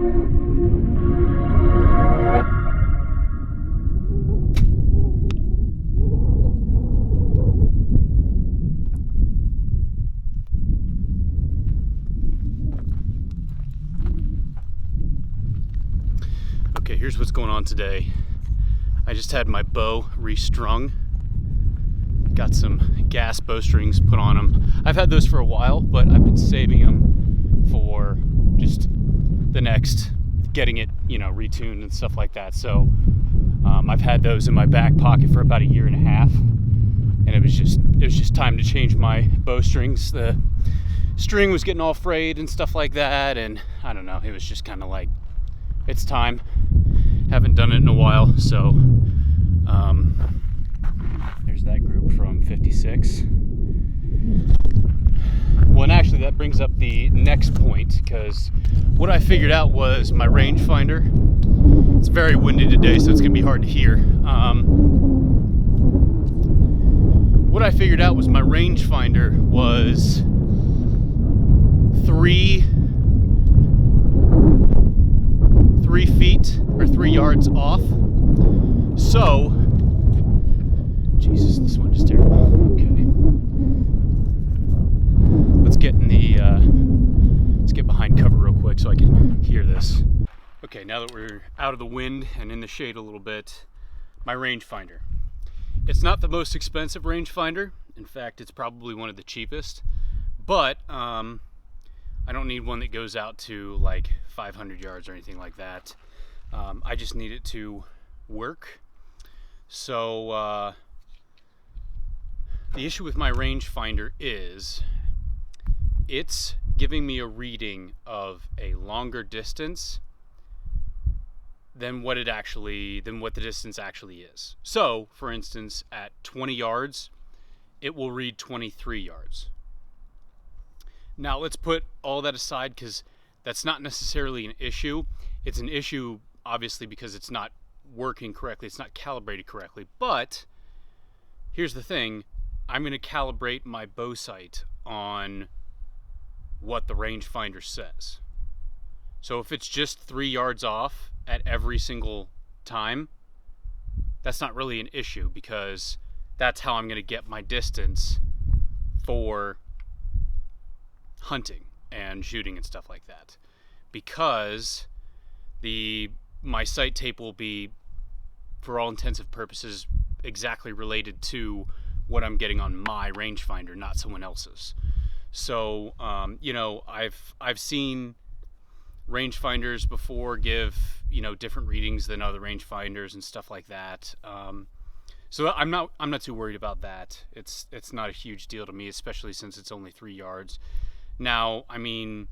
Okay, here's what's going on today. I just had my bow restrung. Got some gas bowstrings put on them. I've had those for a while, but I've been saving them for just the next, getting it, retuned and stuff like that. So I've had those in my back pocket for about 1.5 years, and it was just time to change my bowstrings. The string was getting all frayed and stuff like that, and I don't know. It was just kind of like, it's time. Haven't done it in a while, so there's that group from 56. Well, and actually that brings up the next point, because what I figured out was my rangefinder. It's very windy today, so it's gonna be hard to hear. What I figured out was my rangefinder was 3 feet or 3 yards off. So, Jesus, this one is terrible. Okay, let's get behind cover real quick so I can hear this. Okay, now that we're out of the wind and in the shade a little bit, my rangefinder. It's not the most expensive rangefinder. In fact, it's probably one of the cheapest. But I don't need one that goes out to like 500 yards or anything like that. I just need it to work. So the issue with my rangefinder is it's giving me a reading of a longer distance than what the distance actually is. So, for instance, at 20 yards, it will read 23 yards. Now, let's put all that aside, because that's not necessarily an issue. It's an issue, obviously, because it's not working correctly. It's not calibrated correctly. But here's the thing. I'm going to calibrate my bow sight on what the rangefinder says. So if it's just 3 yards off at every single time, that's not really an issue, because that's how I'm going to get my distance for hunting and shooting and stuff like that, because my sight tape will be, for all intensive purposes, exactly related to what I'm getting on my rangefinder, not someone else's. So I've seen rangefinders before give different readings than other rangefinders and stuff like that. So I'm not too worried about that. It's not a huge deal to me, especially since it's only 3 yards. Now, I mean,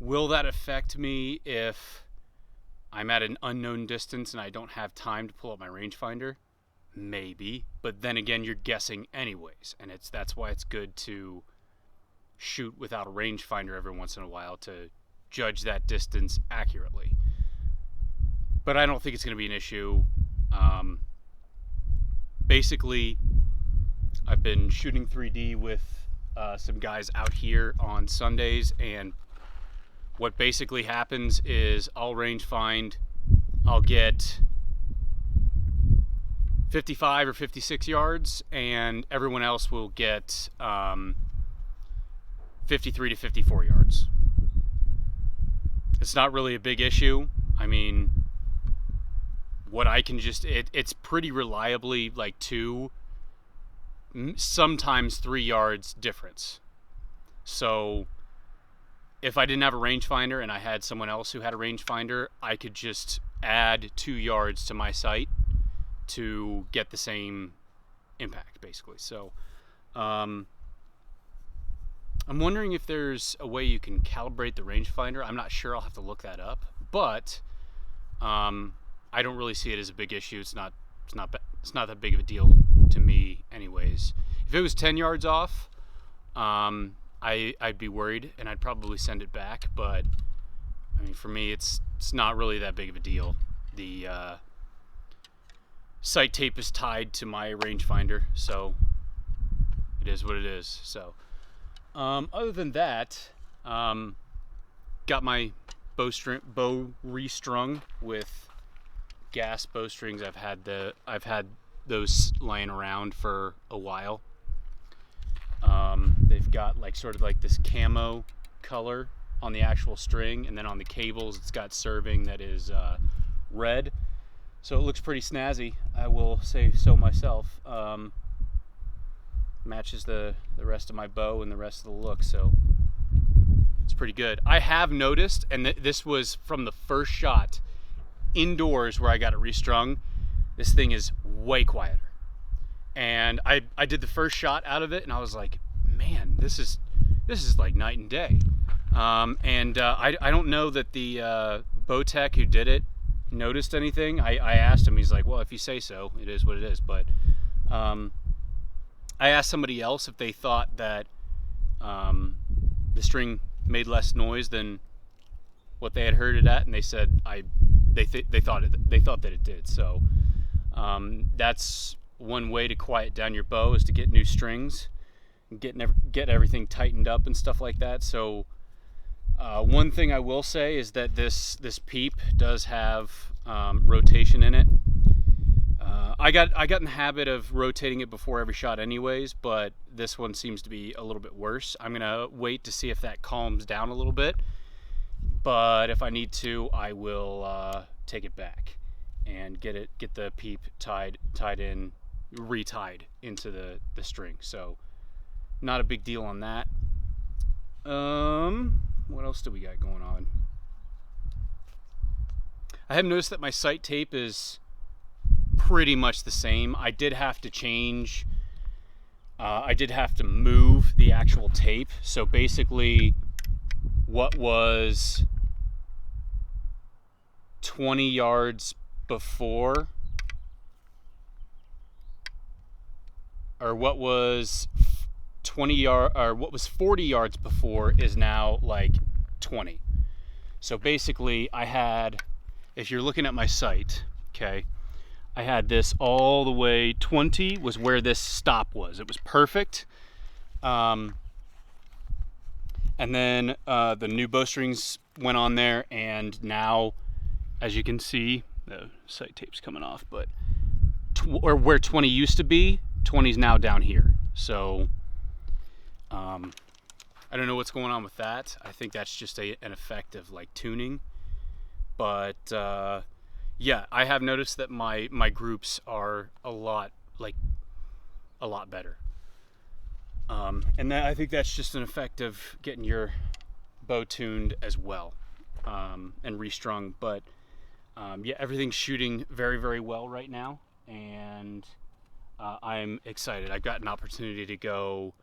will that affect me if I'm at an unknown distance and I don't have time to pull up my rangefinder? Maybe, but then again, you're guessing anyways, and that's why it's good to shoot without a rangefinder every once in a while to judge that distance accurately. But I don't think it's going to be an issue. Basically, I've been shooting 3D with some guys out here on Sundays, and what basically happens is I'll range find, I'll get 55 or 56 yards, and everyone else will get 53 to 54 yards. It's not really a big issue. I mean, what I can it's pretty reliably like 2, sometimes 3 yards difference. So if I didn't have a rangefinder and I had someone else who had a rangefinder, I could just add 2 yards to my sight to get the same impact, basically. So I'm wondering if there's a way you can calibrate the rangefinder. I'm not sure. I'll have to look that up. But I don't really see it as a big issue. It's not that big of a deal to me, anyways. If it was 10 yards off, I'd be worried, and I'd probably send it back. But I mean, for me, it's not really that big of a deal. The sight tape is tied to my rangefinder, so it is what it is. So other than that, got my bow restrung with gas bowstrings. I've had those laying around for a while. They've got like sort of like this camo color on the actual string, and then on the cables it's got serving that is red, so it looks pretty snazzy, I will say so myself. Matches the rest of my bow and the rest of the look, so it's pretty good. I have noticed, and this was from the first shot indoors where I got it restrung, this thing is way quieter. And I did the first shot out of it, and I was like, man, this is like night and day. I don't know that the bow tech who did it noticed anything. I asked him, he's like, well, if you say so, it is what it is. But I asked somebody else if they thought that the string made less noise than what they had heard it at, and they said they thought that it did. So that's one way to quiet down your bow, is to get new strings and get everything tightened up and stuff like that. So one thing I will say is that this peep does have rotation in it. I got in the habit of rotating it before every shot anyways, but this one seems to be a little bit worse. I'm gonna wait to see if that calms down a little bit, but if I need to, I will take it back and get the peep tied in, retied into the string. So not a big deal on that. What else do we got going on? I have noticed that my sight tape is pretty much the same. I did have to change, I did have to move the actual tape. So basically what was 20 yards before, or what was 40 yards before, is now like 20. So basically I had, if you're looking at my sight, okay, I had this all the way 20 was where this stop was. It was perfect. And then the new bowstrings went on there, and now, as you can see, the sight tape's coming off, but or where 20 used to be, 20 is now down here. So I don't know what's going on with that. I think that's just an effect of like tuning. But yeah, I have noticed that my groups are a lot better. And I think that's just an effect of getting your bow tuned as well, and restrung. But yeah, everything's shooting very, very well right now, and I'm excited. I've got an opportunity to go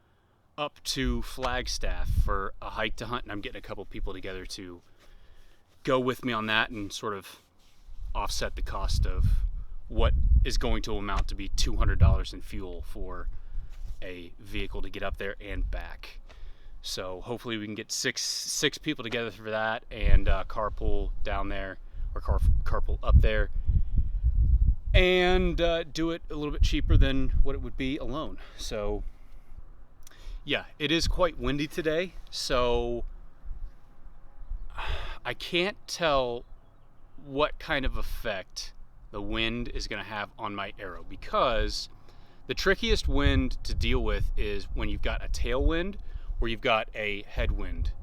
up to Flagstaff for a hike to hunt, and I'm getting a couple people together to go with me on that and sort of offset the cost of what is going to amount to be $200 in fuel for a vehicle to get up there and back. So hopefully we can get six people together for that, and carpool down there, or carpool up there, and do it a little bit cheaper than what it would be alone. So yeah, it is quite windy today, so I can't tell what kind of effect the wind is going to have on my arrow, because the trickiest wind to deal with is when you've got a tailwind or you've got a headwind,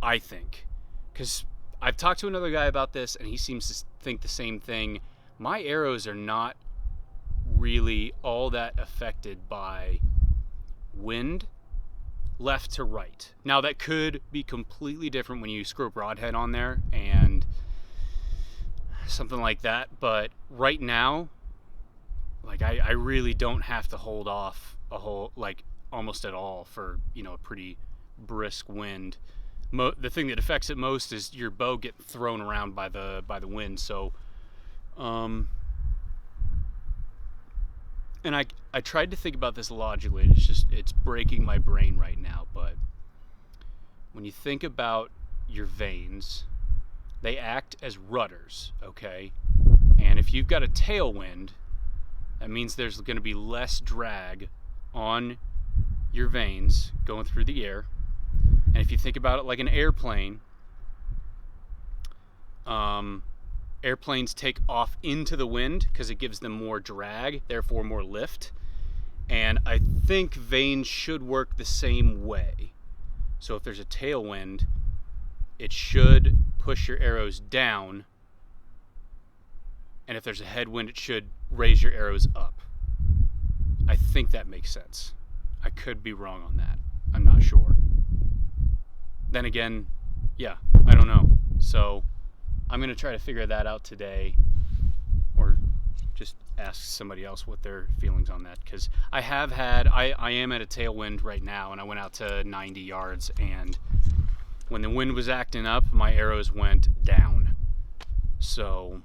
I think. Because I've talked to another guy about this, and he seems to think the same thing. My arrows are not really all that affected by wind left to right. Now that could be completely different when you screw a broadhead on there and something like that, but right now, like I really don't have to hold off a whole, like almost at all, for, you know, a pretty brisk wind. The thing that affects it most is your bow getting thrown around by the wind. So and I tried to think about this logically, and it's breaking my brain right now, but when you think about your vanes, they act as rudders, okay? And if you've got a tailwind, that means there's going to be less drag on your vanes going through the air. And if you think about it like an airplane, airplanes take off into the wind because it gives them more drag, therefore more lift. And I think vanes should work the same way. So if there's a tailwind, it should push your arrows down. And if there's a headwind, it should raise your arrows up. I think that makes sense. I could be wrong on that. I'm not sure. Then again, yeah, I don't know. So I'm going to try to figure that out today, or just ask somebody else what their feelings on that, because I am at a tailwind right now, and I went out to 90 yards, and when the wind was acting up, my arrows went down. So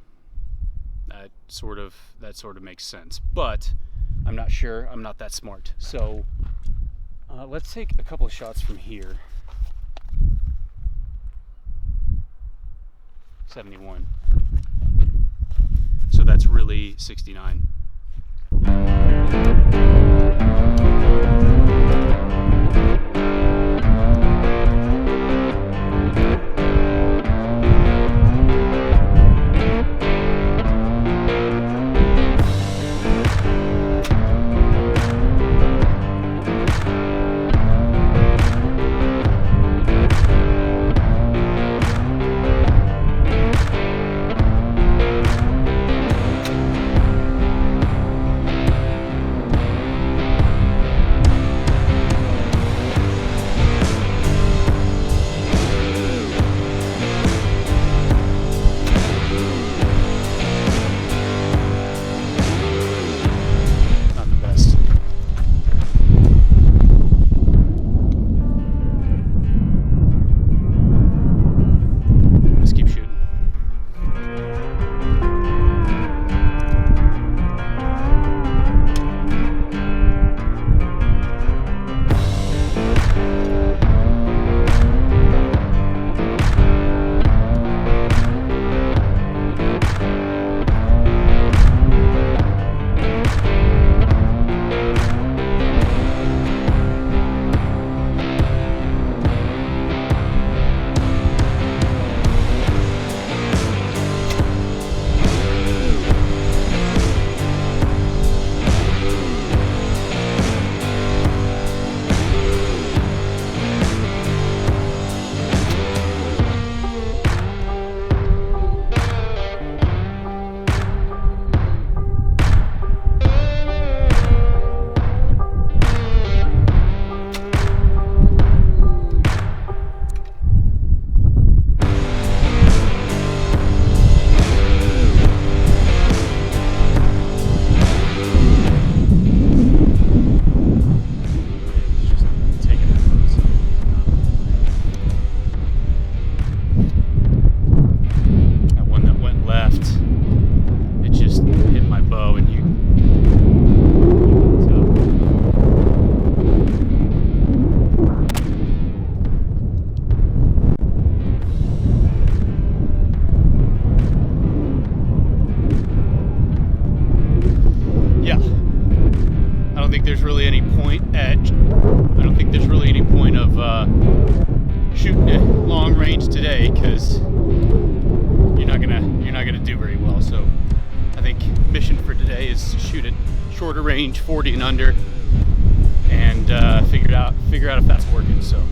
that sort of makes sense, but I'm not sure. I'm not that smart. So let's take a couple of shots from here. 71. So that's really 69. Shooting at long range today, because you're not gonna do very well. So I think mission for today is to shoot at shorter range, 40 and under, and figure out if that's working. So.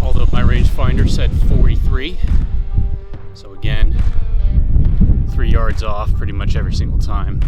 Although my rangefinder said 43, so again 3 yards off pretty much every single time.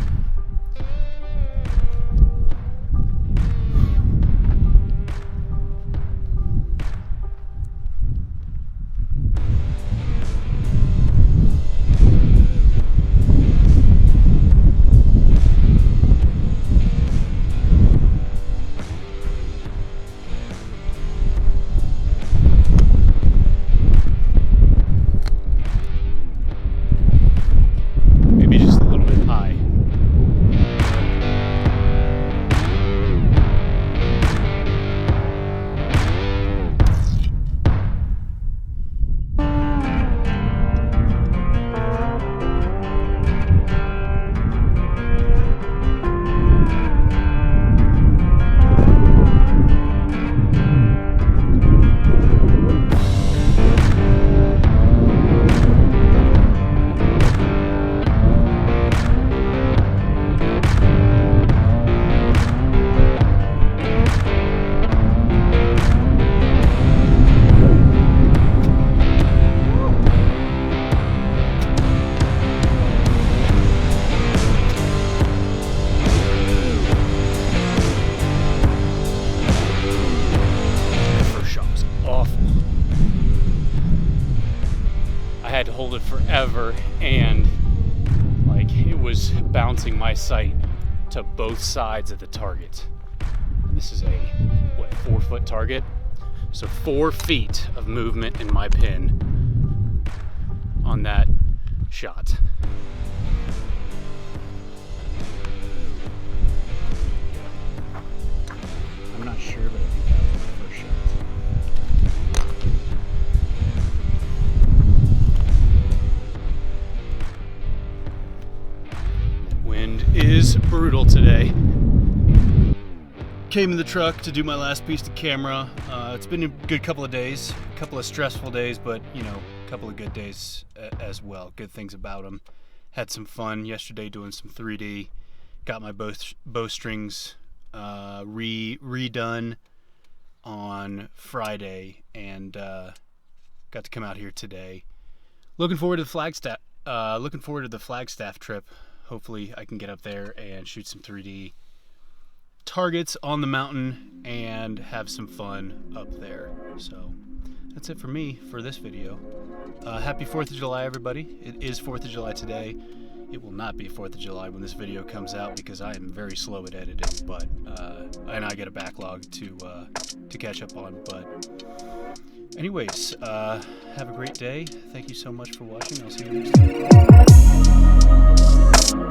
forever, and like it was bouncing my sight to both sides of the target. And this is a, what, 4-foot target? So 4 feet of movement in my pin on that shot. I'm not sure, but I think that was my first shot. Wind is brutal today. Came in the truck to do my last piece to camera. It's been a good couple of days, a couple of stressful days, but you know, a couple of good days as well. Good things about them. Had some fun yesterday doing some 3D. Got my bowstrings redone on Friday, and got to come out here today. Looking forward to the Flagstaff. Looking forward to the Flagstaff trip. Hopefully, I can get up there and shoot some 3D targets on the mountain and have some fun up there. So that's it for me for this video. Happy 4th of July, everybody. It is 4th of July today. It will not be 4th of July when this video comes out because I am very slow at editing, but and I get a backlog to catch up on. But anyways, have a great day. Thank you so much for watching. I'll see you next time.